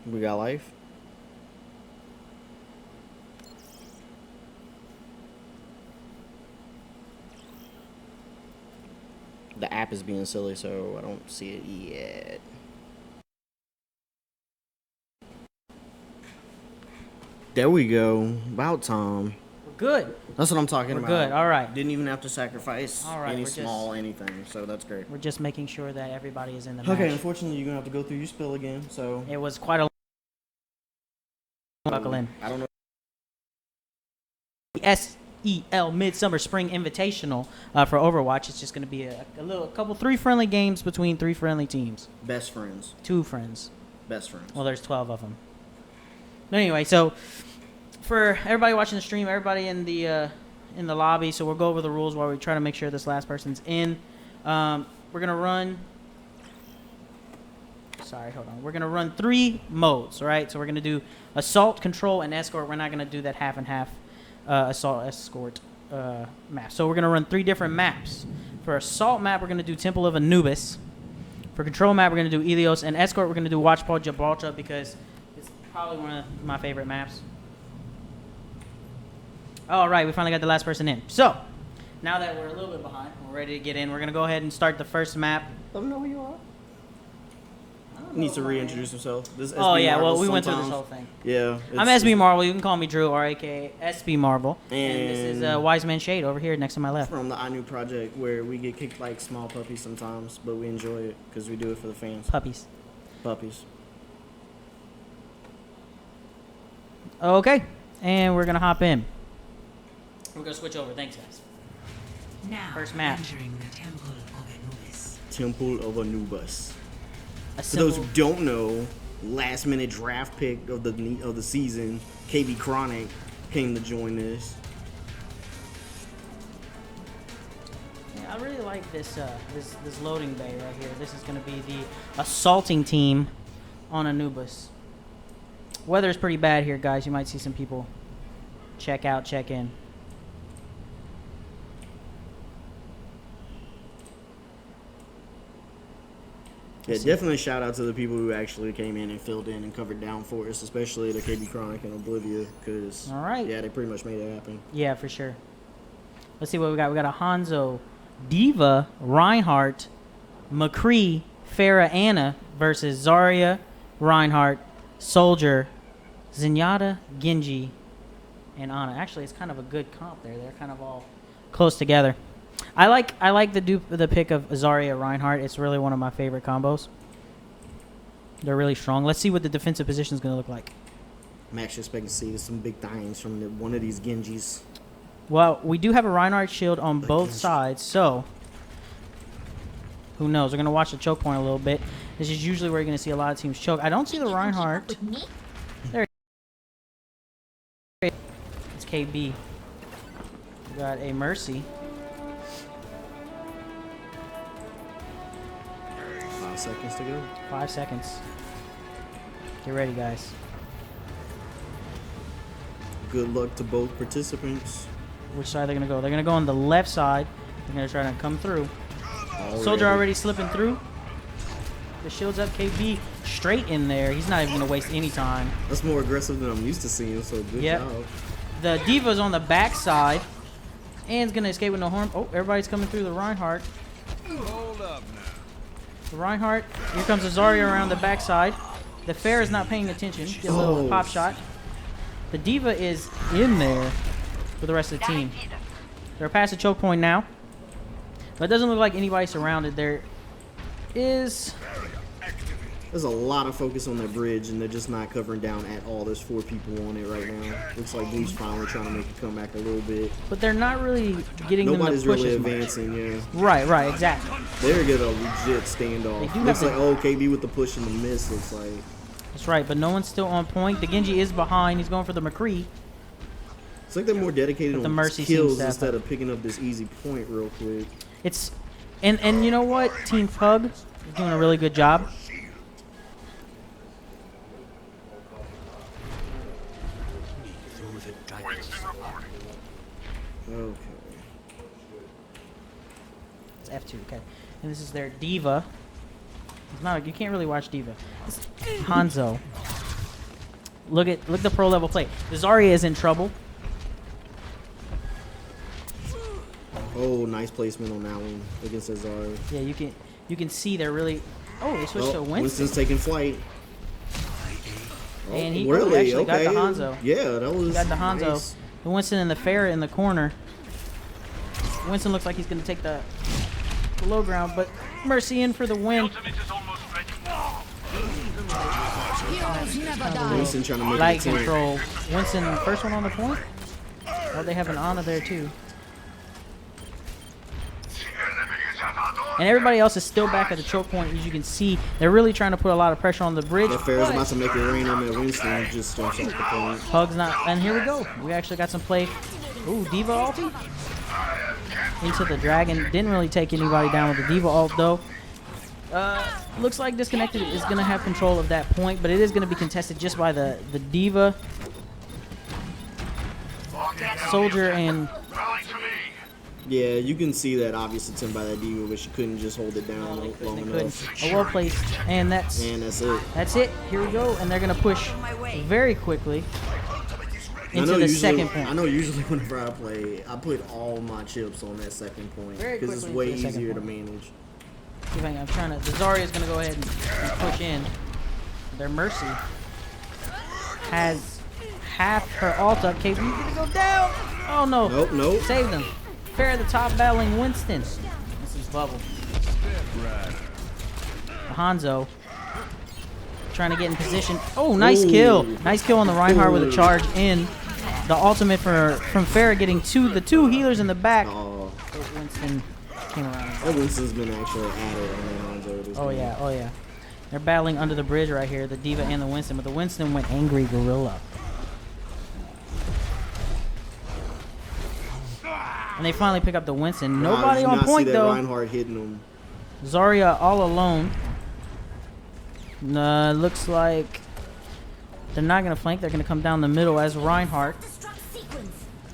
We got life. The app is being silly, so I don't see it yet. There we go. About time. We're good. That's what I'm talking about. We're good. All right. Didn't even have to sacrifice any we're small anything, so that's great. We're just making sure that everybody is in the match. Okay, unfortunately, you're going to have to go through your spill again, so... It was quite a... Buckle in. I don't know. SEL Midsummer Spring Invitational for Overwatch. It's just going to be a couple 3 friendly games between 3 friendly teams. Best friends. 2 friends. Best friends. Well, there's 12 of them. But anyway, so for everybody watching the stream, everybody in the lobby, so we'll go over the rules while we try to make sure this last person's in. We're going to run... Sorry, hold on. We're going to run 3 modes, right? So we're going to do assault, control, and escort. We're not going to do that half and half assault, escort map. So we're going to run 3 different maps. For assault map, we're going to do Temple of Anubis. For control map, we're going to do Ilios. And escort, we're going to do Watchpole Gibraltar because it's probably one of my favorite maps. All right, we finally got the last person in. So now that we're a little bit behind, we're ready to get in. We're going to go ahead and start the first map. Let them know who you are. Needs to reintroduce himself. This oh, SB yeah, Marvel well, we went through sometimes. this whole thing. Yeah. I'm SB Marvel. You can call me Drew, or a.k.a. SB Marvel. And this is Wise Man Shade over here next to my left. From the iNoob project, where we get kicked like small puppies sometimes, but we enjoy it because we do it for the fans. Puppies. Puppies. Okay, and we're going to hop in. We're going to switch over. Thanks, guys. Now, first map. entering the Temple of Anubis. Temple of Anubis. A For those who simple- don't know, last minute draft pick of the season, KB Chronic came to join this. Yeah, I really like this this loading bay right here. This is going to be the assaulting team on Anubis. Weather's pretty bad here, guys. You might see some people check out, check in. Yeah, definitely shout out to the people who actually came in and filled in and covered down for us, especially the KB Chronic and Oblivia, because All right. yeah, they pretty much made it happen. Yeah, for sure. Let's see what we got. We got a Hanzo, Diva, Reinhardt, McCree, Farah Anna versus Zarya, Reinhardt, Soldier, Zenyatta, Genji, and Ana. Actually, it's kind of a good comp there. They're kind of all close together. I like the pick of Zarya Reinhardt. It's really one of my favorite combos. They're really strong. Let's see what the defensive position is going to look like. I'm actually expecting to see some big things from one of these Genjis. Well, we do have a Reinhardt shield on both sides, so who knows? We're going to watch the choke point a little bit. This is usually where you're going to see a lot of teams choke. I don't see the Reinhardt. There. It's KB. We got a Mercy. 5 seconds to go. 5 seconds. Get ready, guys. Good luck to both participants. Which side they're going to go? They're going to go on the left side. They're going to try to come through. Soldier already slipping through. The shield's up. KB straight in there. He's not even going to waste any time. That's more aggressive than I'm used to seeing, so good job. The Diva's on the back side. And's going to escape with no harm. Oh, everybody's coming through the Reinhardt. Hold up now. The Reinhardt. Here comes the Zarya around the back side. The Fair is not paying attention. Get a little pop shot. The Diva is in there for the rest of the team. They're past the choke point now. But it doesn't look like anybody surrounded. There is... There's a lot of focus on their bridge, and they're just not covering down at all. There's 4 people on it right now. Looks like Blue's finally trying to make a comeback a little bit. But they're not really getting Nobody's them to push really as much. advancing, yeah. Right, exactly. They're getting a legit standoff. They do Looks have like, oh, KB with the push and the miss, looks like. That's right, but no one's still on point. The Genji is behind. He's going for the McCree. It's like they're more dedicated But the on Mercy kills seems to have instead of picking up this easy point real quick. It's... And you know what? Team Pug is doing a really good job. Okay. It's F2, okay. And this is their Diva. It's not, you can't really watch Diva. It's Hanzo. Look the pro level play. The Zarya is in trouble. Oh, nice placement on that one against Zarya. Yeah, you can see they're really. Oh, they switched to Winston. Winston's taking flight. And he really? actually got the Hanzo. Yeah, that was. He got the Hanzo. Nice. The Winston and the Pharah in the corner. Winston looks like he's going to take the low ground, but Mercy in for the win. Winston trying to make Light it team. control. Winston, first one on the point. Oh, they have an Ana there too. And everybody else is still back at the choke point. As you can see, they're really trying to put a lot of pressure on the bridge. That Pharah's about to make it rain on that Winston. Just jumps off the point. Hug's not. And here we go. We actually got some play. Ooh, Diva ulti. Into the dragon. Didn't really take anybody down with the Diva ult though. Looks like Disconnected is going to have control of that point, but it is going to be contested just by the Diva, Soldier, and... Yeah, you can see that obvious attempt by that Diva, but she couldn't just hold it down long enough. A well placed, and that's it. That's it. Here we go, and they're going to push very quickly into the second point. I know usually whenever I play, I put all my chips on that second point because it's way easier to manage. I'm trying to. The Zarya is going to go ahead and push in. Their Mercy has half her ult up. KB's going to go down. Oh no. Nope. Save them. Fair the top battling Winston. This is Bubble. Hanzo trying to get in position. Oh, nice kill. Nice kill on the Reinhardt with a charge in. The ultimate from Pharah getting the two healers in the back. Winston came around. That Winston's been actually at it on that Hanzo. Oh yeah. They're battling under the bridge right here, the Diva and the Winston, but the Winston went angry gorilla. And they finally pick up the Winston. Nobody on point though. Reinhardt hitting him. Zarya all alone. Looks like they're not going to flank. They're going to come down the middle as Reinhardt.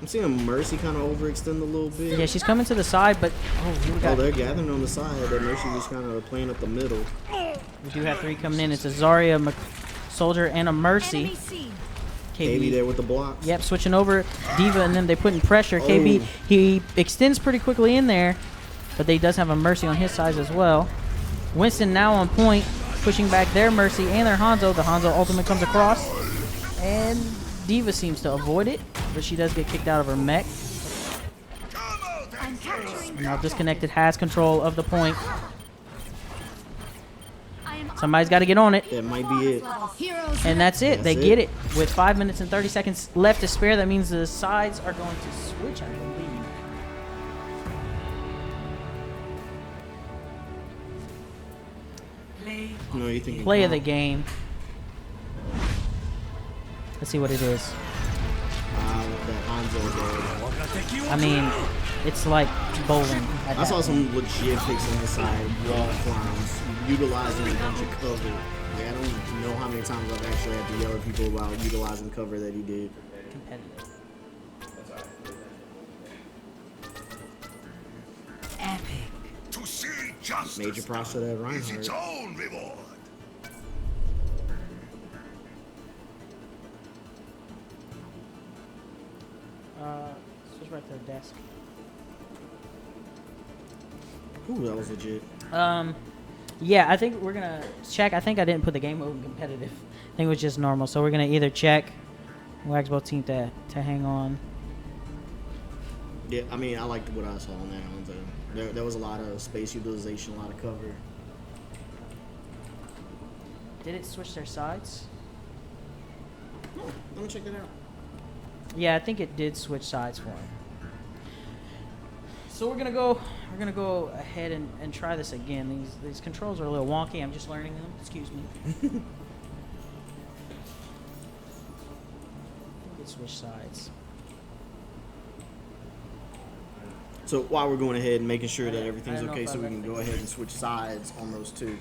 I'm seeing Mercy kind of overextend a little bit. Yeah, she's coming to the side, but they're gathering on the side. That Mercy was kind of playing up the middle. We do have three coming in. It's a Zarya, Soldier, and a Mercy. KB there with the blocks. Yep, switching over Diva, and then they put in pressure. KB, he extends pretty quickly in there, but they does have a Mercy on his side as well. Winston now on point, pushing back their Mercy and their Hanzo. The Hanzo ultimate comes across, and Diva seems to avoid it, but she does get kicked out of her mech. Now Disconnected has control of the point. Somebody's got to get on it. That might be it. And that's it. They get it. With 5 minutes and 30 seconds left to spare, that means the sides are going to switch, I believe. No, you think Play of the game. Let's see what it is. I mean, it's like bowling. I saw some legit picks on the side, wall climbs, utilizing a bunch of cover. Like, I don't know how many times I've actually had to yell at people about utilizing cover that he did. Competitive. Epic. To see justice. Major props to that Reinhardt. Its own reward. Switch back to the desk. Ooh, that was legit. Yeah, I think we're gonna check. I think I didn't put the game mode in competitive. I think it was just normal. So we're gonna either check. We'll ask both teams to hang on. Yeah, I mean, I liked what I saw on that Hanzo. There was a lot of space utilization, a lot of cover. Did it switch their sides? Let me check that out. Yeah, I think it did switch sides for him. So we're gonna go ahead and try this again. These controls are a little wonky. I'm just learning them. Excuse me. It switched sides. So while we're going ahead and making sure that everything's okay, so we can go ahead and switch sides on those two.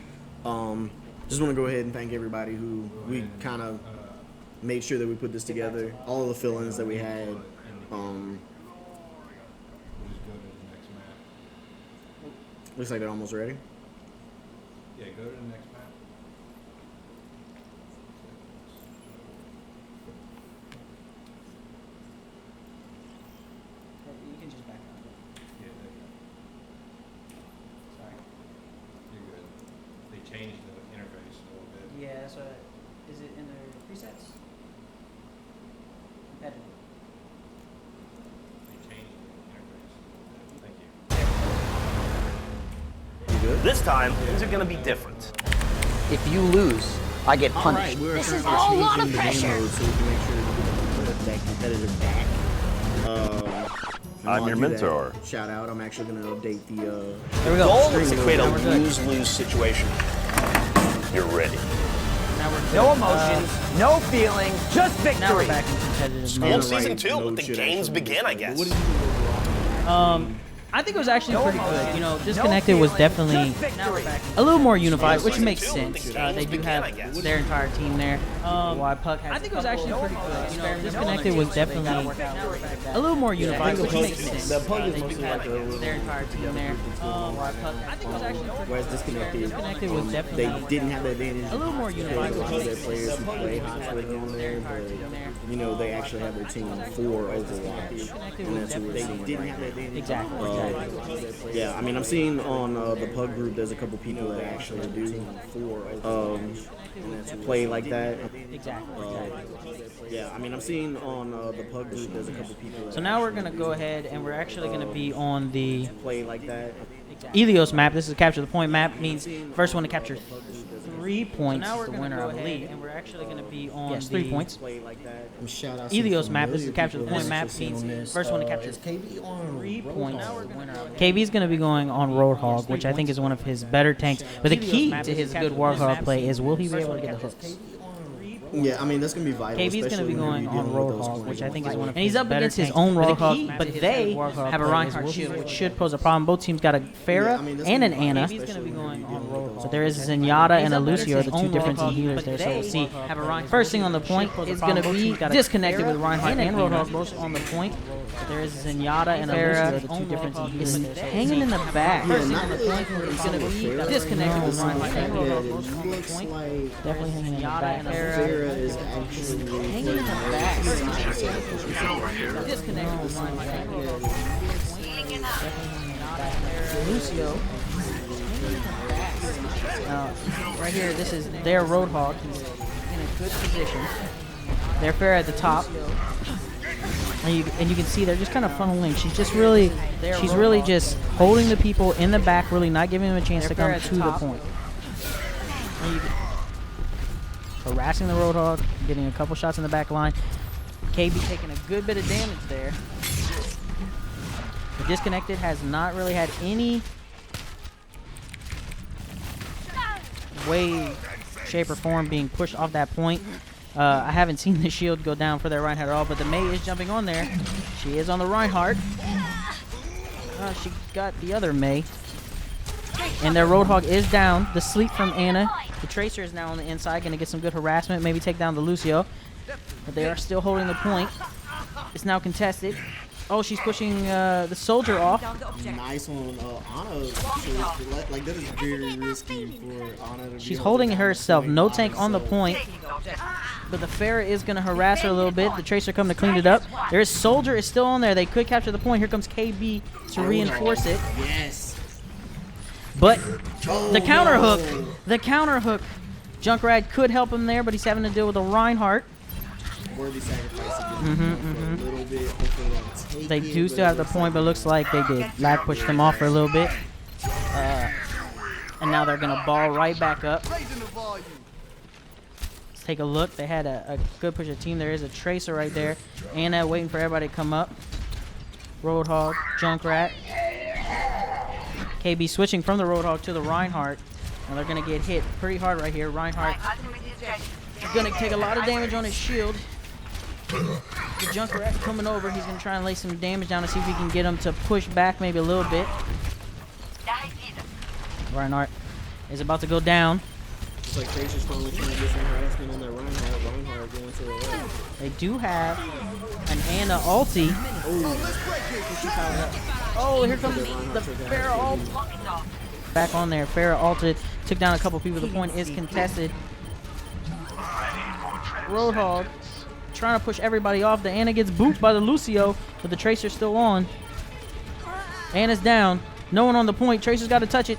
Just want to go ahead and thank everybody who we kind of made sure that we put this together. All of the fill-ins that we had. Looks like they're almost ready. Yeah, go to the next map. This time, things are gonna be different. If you lose, I get All right, punished. we're This is currently a whole lot changing of the game pressure. mode so we can make sure that we put that competitive back. And I'm while your I do that, mentor. Shout out. I'm actually going to update the. There we go. Goal is to Streaming create a over. Now we're good. lose-lose situation. You're ready. Now we're good. No emotions, no feeling, just Now we're victory. back in competitive School mode. season 2, mode let the should games actually begin, I be- guess. What do you think overall? I think it was actually pretty good. You know, No Disconnected was feeling, definitely just victory. a little more unified, which Season makes two, sense. the They games do begin, have I guess. their entire team there. Why Puck has I think it was actually pretty good. You know, Disconnected was definitely a little more unified, which makes sense. The Pug is They do mostly have like a little their entire team there. Why Puck? I think it was actually pretty Whereas Disconnected, Disconnected was definitely they didn't have the advantage. a little more unified, because a lot of which their makes players sense. who play hot swing on there, but you know they actually have their team for Overwatch, and that's what we're seeing. They didn't have that advantage. Exactly. Yeah, I mean, I'm seeing on the Pug group, there's a couple people that actually do play like that. Exactly. Yeah, I mean, I'm seeing on the Pug group, there's a couple people that So now we're gonna go ahead and we're actually gonna be on the play like that. Elios map. This is capture the point map. Means first one to capture 3 points is the winner, I believe. And we're actually going to be on 3 points. Play like that. Shout out Elios some map. This is familiar capture the people point map. that's on Means this. first one to capture Is KB on 3 Roadhog? points. KB is going to be going on Roadhog, which I think is one of his better tanks. But the key to his good Warhog play is will he be able to get the hooks? Yeah, I mean that's gonna be vital. KB's going to be especially going whenever on you're dealing with those Roadhog, which I think is corners. one of his he's up against his own Roadhog, but they have a Reinhardt shield, which should pose a problem. Both teams got a Pharah and an Anna. KB's Gonna be going on Roadhog. So there is Zenyatta and a Lucio, the two different healers there. So we'll see. First thing on the point is going to be disconnected with Reinhardt and Roadhog both on the point. So there is Zenyatta and a Lucio, the two different healers. Hanging in the back. First thing on the point is going to be disconnected with Reinhardt and Roadhog both on the point. Definitely hanging in the back. Farah is actually Hanging in the back. Disconnected with Reinhardt. Lucio. Right here, this is their Roadhog. He's in a good position. They're fair at the top. And you can see they're just kind of funneling. She's really just holding the people in the back, really not giving them a chance to come to the point. Harassing the Roadhog, getting a couple shots in the back line. KB taking a good bit of damage there. The Disconnected has not really had any way, shape, or form being pushed off that point. I haven't seen the shield go down for their Reinhardt at all, but the Mei is jumping on there. She is on the Reinhardt. She got the other Mei. And their Roadhog is down. The sleep from Anna. The Tracer is now on the inside, going to get some good harassment, maybe take down the Lucio. But they are still holding the point. It's now contested. Oh, she's pushing the soldier off. nice on Ana. Like that is very risky for Ana to be She's able holding to herself. swing No by tank on the herself. point. But the Pharah is going to harass her a little bit. The Tracer come to clean it up. There is Soldier is still on there. They could capture the point. Here comes KB to reinforce it. Yes. But the counter no. hook. The counter hook. Junkrat could help him there, but he's having to deal with a Reinhardt. Worthy sacrifice to get them for a little bit. Hopefully they'll take They it, do but still have the it's point, but it looks like they did. Lag pushed them off for a little bit. And now they're going to ball right back up. Let's take a look. They had a good push of team. There is a Tracer right there. Anna waiting for everybody to come up. Roadhog, Junkrat. KB switching from the Roadhog to the Reinhardt. And they're going to get hit pretty hard right here. Reinhardt is going to take a lot of damage on his shield. The Junkrat coming over. He's going to try and lay some damage down to see if he can get him to push back maybe a little bit. Reinhardt is about to go down. It's like Tracer's finally trying to get some harassment on that Reinhardt. Reinhardt going to the left. They do have an Anna ulti. Oh, here comes the Pharah ult. Back on there. Pharah ulted. Took down a couple people. The point is contested. Roadhog trying to push everybody off. The Anna gets booped by the Lucio, but the Tracer's still on. Anna's down. No one on the point. Tracer's got to touch it.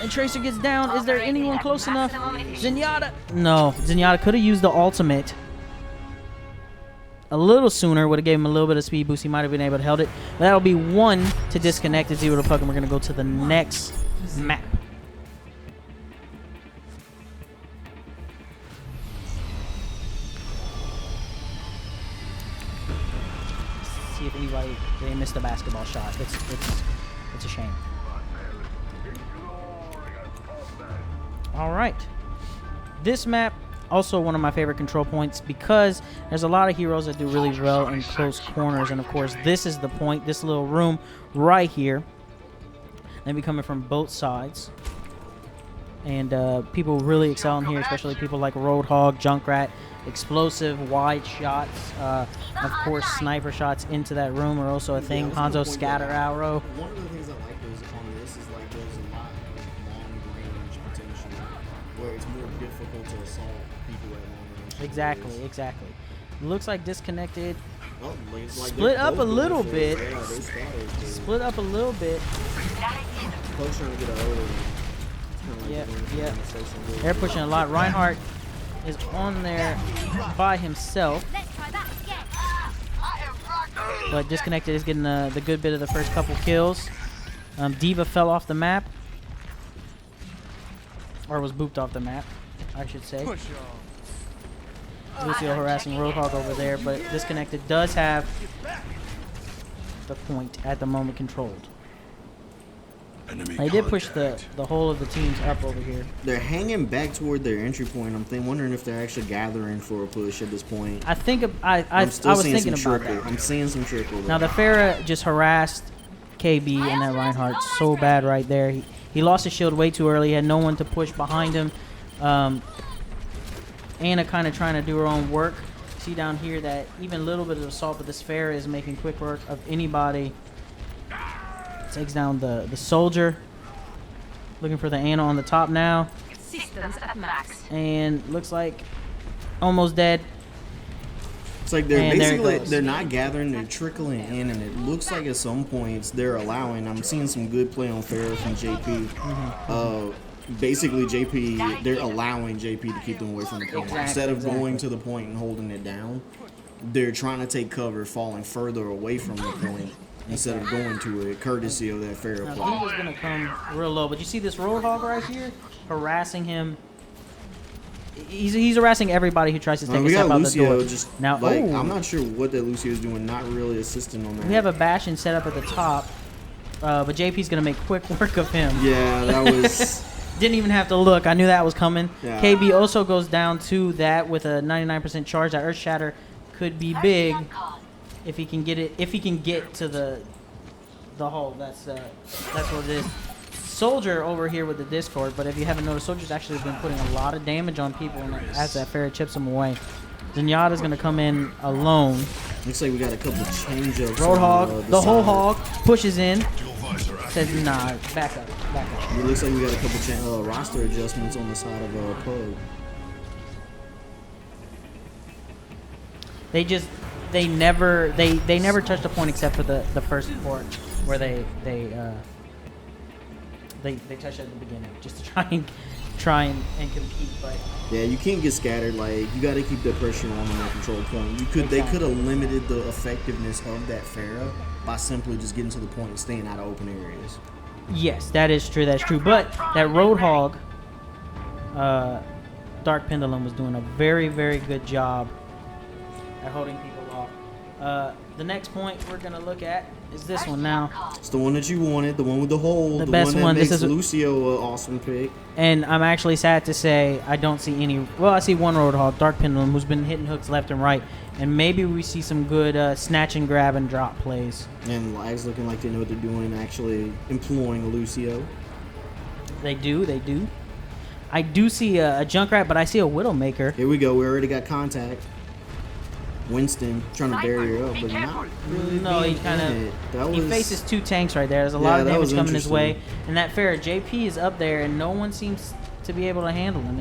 And Tracer gets down. Is there anyone close enough? Zenyatta. No. Zenyatta could have used the ultimate a little sooner. Would have gave him a little bit of speed boost. He might have been able to hold it. But that'll be one to disconnect to 0 to puck. And we're going to go to the next map. see if anybody they missed a basketball shot. It's a shame. All right, this map also one of my favorite control points because there's a lot of heroes that do really well in close corners, and of course this is the point. This little room right here. They be coming from both sides, and people really excel in here, especially people like Roadhog, Junkrat. Explosive wide shots, of course sniper shots into that room are also a thing. Hanzo scatter arrow. One of the things I like on this is like there's a lot of long range potential where it's more difficult to assault people at long range. Exactly. Looks like disconnected. Oh, like Split up a little bit. Yeah, they scattered. Split up a little bit. Folks trying to get a hold of it. Yeah. They're pushing a lot. Reinhardt is on there by himself. But disconnected is getting the good bit of the first couple kills. D.Va fell off the map. Or was booped off the map, I should say. Lucio harassing Roadhog over there, but disconnected does have the point at the moment controlled. They did push the whole of the teams up over here. They're hanging back toward their entry point. I'm wondering if they're actually gathering for a push at this point. I think I was thinking about that. I'm seeing some trickle. Now the Pharah just harassed KB and that Reinhardt so bad right there. He lost his shield way too early. He had no one to push behind him. Anna kind of trying to do her own work. See down here that even a little bit of assault, but this Pharah is making quick work of anybody. Takes down the soldier. Looking for the Anna on the top now. Systems at max. And looks like almost dead. It's like they're And there it basically goes. they're not gathering, they're trickling in, and it looks like at some points they're allowing. I'm seeing some good play on Pharah from JP. Basically, JP, they're allowing JP to keep them away from the point. Instead of going to the point and holding it down, they're trying to take cover, falling further away from the point instead of going to it, courtesy of that Pharah Now play. D.Va's gonna come real low, but you see this Roadhog right here harassing him. He's harassing everybody who tries to take a We step got out the door. Lucio just Now, like ooh. I'm not sure what that Lucio is doing, not really assisting on that. We have a Bastion set up at the top, but JP's gonna make quick work of him. Yeah, that was. Didn't even have to look. I knew that was coming. Yeah. KB also goes down to that with a 99% charge. That Earth Shatter could be big if he can get it. If he can get to the hull. That's what it is. Soldier over here with the Discord, but if you haven't noticed, Soldier's actually been putting a lot of damage on people and as that Pharah chips him away. Zenyatta's gonna come in alone. Looks like we got a couple change-ups. Roadhog, on, the whole side. hog, pushes in. Says, nah, back up. It looks like we got a couple roster adjustments on the side of Pug. They never touched a point except for the first port where they touched at the beginning just to try and compete. But Yeah, you can't get scattered. Like, you got to keep the pressure on that control point. They could have limited the effectiveness of that Pharah by simply just getting to the point and staying out of open areas. yes, that is true. That's true. But that Roadhog, Dark Pendulum was doing a very, very good job at holding people off. The next point we're gonna look at is this one now. It's the one that you wanted, the one with the hole, The the best one that one. This makes is- Lucio an awesome pick. And I'm actually sad to say I don't see any. Well, I see one Roadhog, Dark Pendulum, who's been hitting hooks left and right, and maybe we see some good snatch and grab and drop plays. And Lag's looking like they know what they're doing, actually employing Lucio. They do. I do see a Junkrat, but I see a Widowmaker. Here we go. We already got contact. Winston trying to bury her up, but not really. No, he being kind in it. That of he was- faces two tanks right there. There's a Yeah, lot of that damage was coming his way, interesting. and that Pharah JP is up there, and no one seems to be able to handle him.